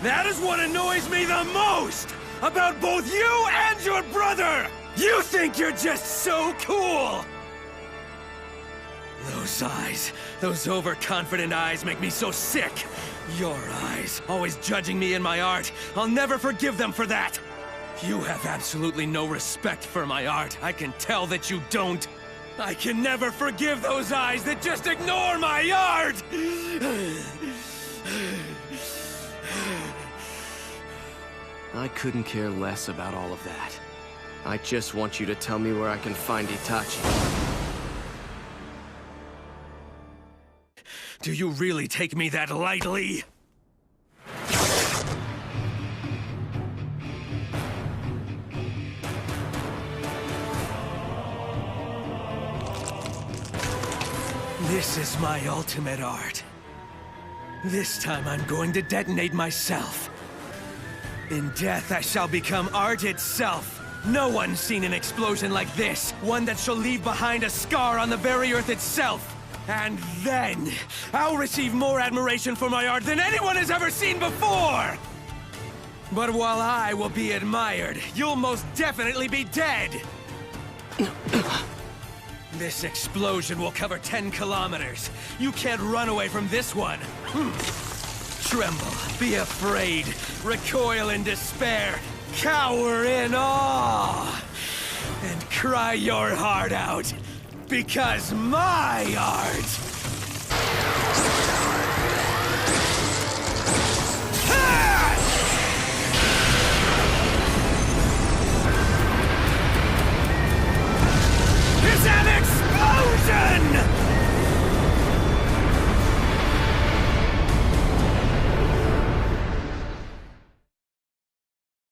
That is what annoys me the most about both you and your brother! You think you're just so cool! Those eyes, those overconfident eyes make me so sick. Your eyes, always judging me in my art. I'll never forgive them for that. You have absolutely no respect for my art. I can tell that you don't. I can never forgive those eyes that just ignore my art! I couldn't care less about all of that. I just want you to tell me where I can find Itachi. Do you really take me that lightly? This is my ultimate art. This time I'm going to detonate myself. In death, I shall become art itself. No one's seen an explosion like this. One that shall leave behind a scar on the very earth itself. And then, I'll receive more admiration for my art than anyone has ever seen before! But while I will be admired, you'll most definitely be dead! This explosion will cover 10 kilometers. You can't run away from this one. Tremble, be afraid, recoil in despair, cower in awe, and cry your heart out. Because my art